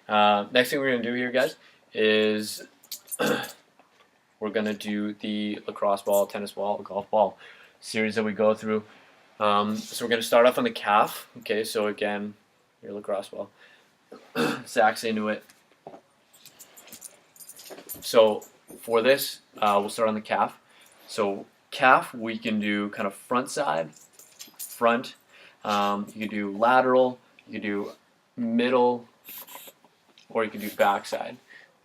Next thing we're going to do here, guys, is we're going to do the lacrosse ball, tennis ball, golf ball series that we go through. So we're going to start off on the calf. Okay, so again, your lacrosse ball. Sacks into it. So for this, we'll start on the calf. So calf, we can do kind of front side, front. You can do lateral, you can do middle, or you can do backside.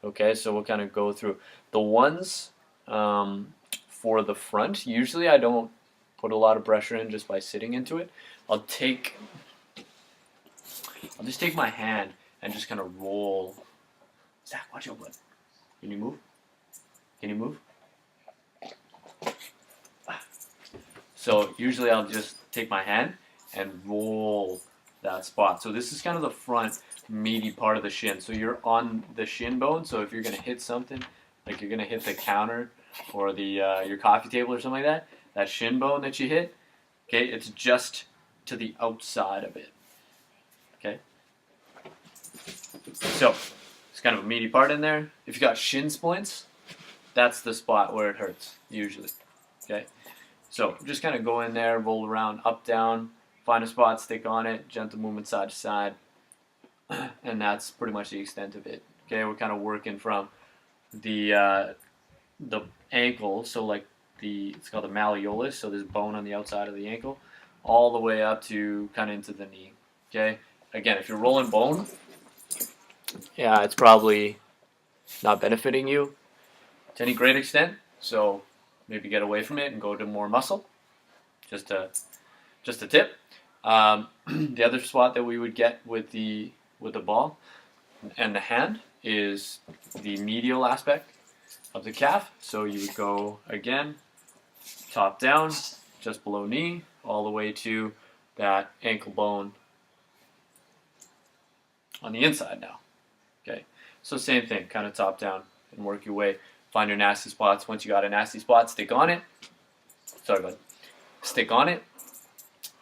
Okay, so we'll kind of go through the ones for the front. Usually, I don't put a lot of pressure in just by sitting into it. I'll just take my hand and just kind of roll. Zach, watch out, bud. Can you move? Can you move? So usually I'll just take my hand and roll that spot. So this is kind of the front meaty part of the shin. So you're on the shin bone. So if you're gonna hit something, like you're gonna hit the counter or the your coffee table or something like that, that shin bone that you hit, okay, it's just to the outside of it. Okay. So it's kind of a meaty part in there. If you got shin splints, that's the spot where it hurts usually. Okay. So just kind of go in there, roll around, up, down, find a spot, stick on it, gentle movement side to side, and that's pretty much the extent of it. Okay, we're kind of working from the ankle, so like it's called the malleolus, so this bone on the outside of the ankle, all the way up to kind of into the knee. Okay, again, if you're rolling bone, yeah, it's probably not benefiting you to any great extent. So maybe get away from it and go to more muscle. Just a tip. The other spot that we would get with the ball and the hand is the medial aspect of the calf. So you would go again, top down, just below knee, all the way to that ankle bone on the inside now. Okay, so same thing, kind of top down and work your way. Find your nasty spots. Once you got a nasty spot, stick on it. Sorry, bud. Stick on it,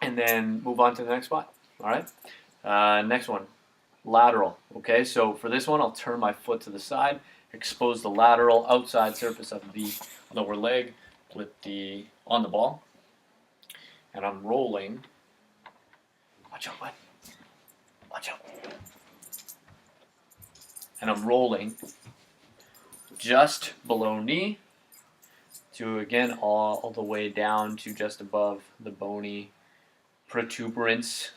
and then move on to the next spot. All right. Next one, lateral. Okay, so for this one, I'll turn my foot to the side, expose the lateral outside surface of the lower leg with on the ball, and I'm rolling. Watch out, bud. Watch out. And I'm rolling just below knee to, again, all the way down to just above the bony protuberance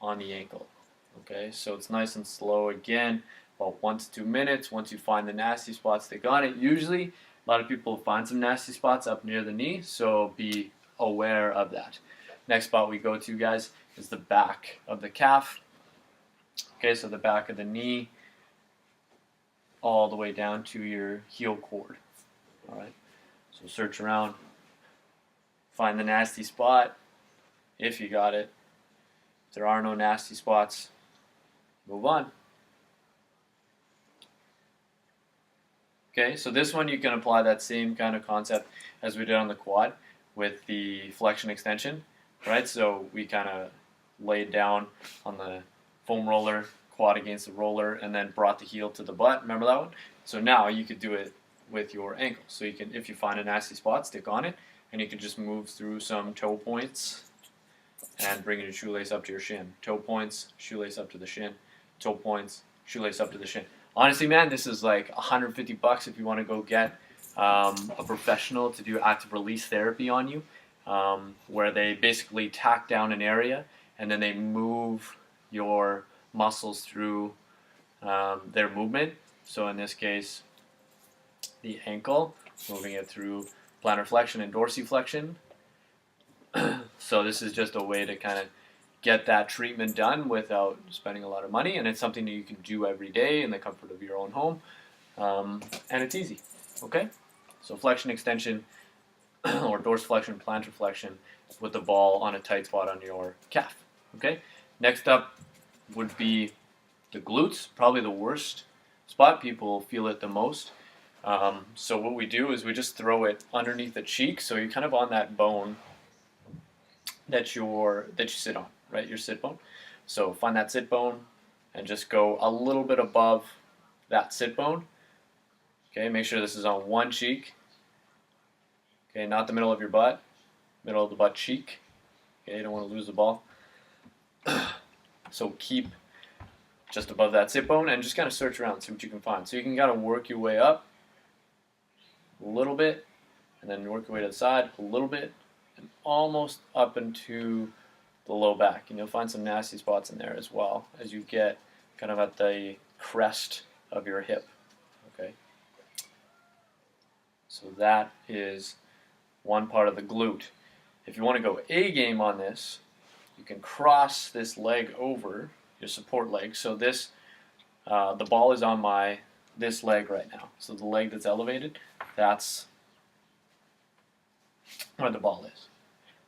on the ankle. Okay, so it's nice and slow again, about 1 to 2 minutes. Once you find the nasty spots, stick on it. Usually, a lot of people find some nasty spots up near the knee, so be aware of that. Next spot we go to, guys, is the back of the calf. Okay, so the back of the knee, all the way down to your heel cord. All right, so search around, find the nasty spot if you got it. If there are no nasty spots, move on. Okay, so this one you can apply that same kind of concept as we did on the quad with the flexion extension, right? So we kind of laid down on the foam roller, quad against the roller, and then brought the heel to the butt. Remember that one? So now you could do it with your ankle. So you can, if you find a nasty spot, stick on it, and you can just move through some toe points and bring your shoelace up to your shin. Toe points, shoelace up to the shin. Toe points, shoelace up to the shin. Honestly, man, this is like $150 if you want to go get a professional to do active release therapy on you, where they basically tack down an area and then they move your muscles through their movement. So in this case, the ankle, moving it through plantar flexion and dorsiflexion. So this is just a way to kind of get that treatment done without spending a lot of money, and it's something that you can do every day in the comfort of your own home, and it's easy. Okay, so flexion extension or dorsiflexion, plantar flexion with the ball on a tight spot on your calf. Okay, next up would be the glutes, probably the worst spot. People feel it the most. So what we do is we just throw it underneath the cheek, so you're kind of on that bone that you sit on, right? Your sit bone. So find that sit bone and just go a little bit above that sit bone. Okay, make sure this is on one cheek. Okay, not the middle of your butt, middle of the butt cheek. Okay, you don't want to lose the ball. So keep just above that sit bone and just kind of search around, see what you can find. So you can kind of work your way up a little bit, and then work your way to the side a little bit, and almost up into the low back. And you'll find some nasty spots in there as well as you get kind of at the crest of your hip. Okay. So that is one part of the glute. If you want to go A game on this, you can cross this leg over, your support leg. So this, the ball is on this leg right now. So the leg that's elevated, that's where the ball is.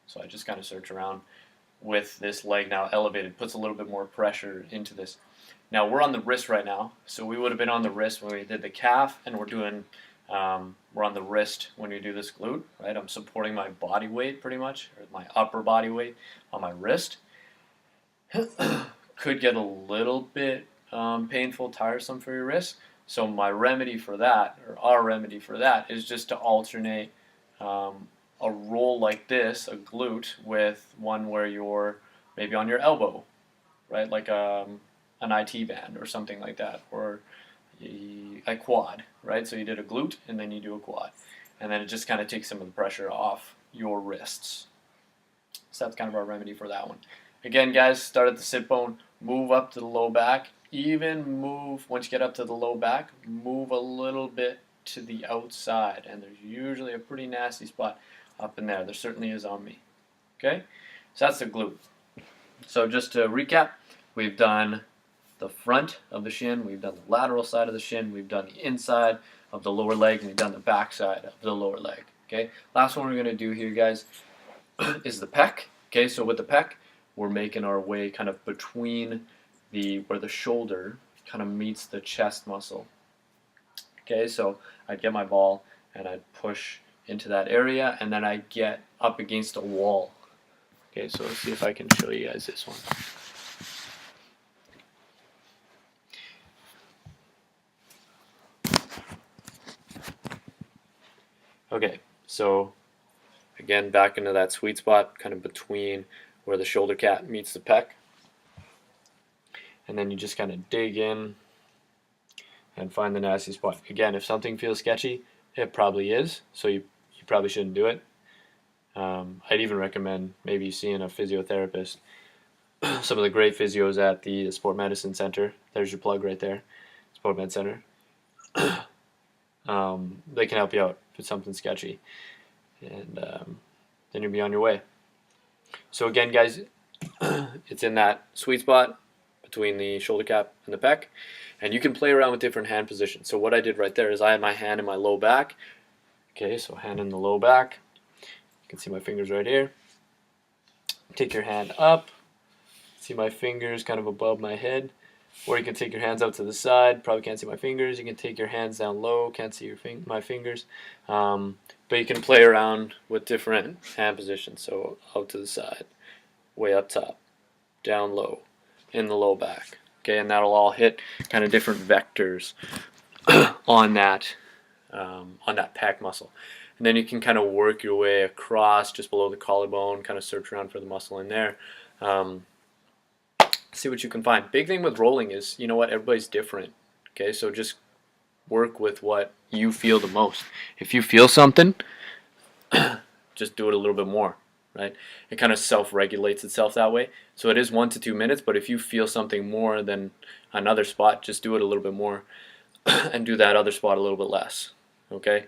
So I just kind of search around with this leg now elevated, puts a little bit more pressure into this. Now we're on the wrist right now, so we would have been on the wrist when we did the calf, and we're on the wrist when we do this glute, right? I'm supporting my body weight pretty much, or my upper body weight on my wrist. Could get a little bit painful, tiresome for your wrist. So my remedy for that, or our remedy for that, is just to alternate a roll like this, a glute, with one where you're maybe on your elbow, right? Like an IT band or something like that, or a quad, right? So you did a glute and then you do a quad, and then it just kind of takes some of the pressure off your wrists. So that's kind of our remedy for that one. Again, guys, start at the sit bone, move up to the low back, even move, once you get up to the low back, move a little bit to the outside, and there's usually a pretty nasty spot up in there. There certainly is on me. Okay, so that's the glute. So just to recap, we've done the front of the shin, we've done the lateral side of the shin, we've done the inside of the lower leg, and we've done the back side of the lower leg. Okay, last one we're going to do here, guys, is the pec. Okay, so with the pec, we're making our way kind of between where the shoulder kind of meets the chest muscle. Okay, so I'd get my ball and I'd push into that area, and then I'd get up against a wall. Okay, so let's see if I can show you guys this one. Okay, so again, back into that sweet spot, kind of between where the shoulder cap meets the pec. And then you just kind of dig in and find the nasty spot. Again, if something feels sketchy, it probably is, so you probably shouldn't do it. I'd even recommend maybe seeing a physiotherapist. Some of the great physios at the Sport Medicine Center, there's your plug right there, Sport Med Center. They can help you out if it's something sketchy, and then you'll be on your way. So again, guys, it's in that sweet spot between the shoulder cap and the pec, and you can play around with different hand positions. So what I did right there is I had my hand in my low back. Okay, so hand in the low back. You can see my fingers right here. Take your hand up. See my fingers kind of above my head. Or you can take your hands out to the side. Probably can't see my fingers. You can take your hands down low. Can't see my fingers. But you can play around with different hand positions. So out to the side, way up top, down low, in the low back. Okay, and that'll all hit kind of different vectors on that pec muscle. And then you can kind of work your way across just below the collarbone, kind of search around for the muscle in there. See what you can find. Big thing with rolling is, you know what, everybody's different. Okay, so just work with what you feel the most. If you feel something, just do it a little bit more, right? It kind of self-regulates itself that way. So it is 1 to 2 minutes, but if you feel something more than another spot, just do it a little bit more and do that other spot a little bit less. Okay?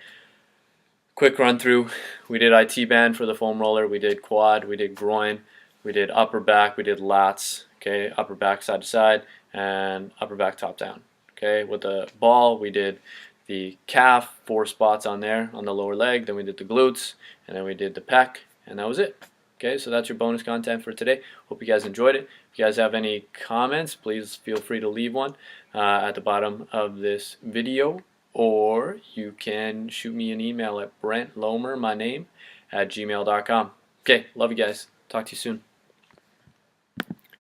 Quick run through. We did IT band for the foam roller. We did quad. We did groin. We did upper back. We did lats. Okay, upper back side to side and upper back top down. Okay, with the ball we did the calf, 4 spots on there on the lower leg. Then we did the glutes, and then we did the pec, and that was it. Okay, so that's your bonus content for today. Hope you guys enjoyed it. If you guys have any comments, please feel free to leave one at the bottom of this video, or you can shoot me an email at brentlomer, my name, @gmail.com. Okay, love you guys. Talk to you soon.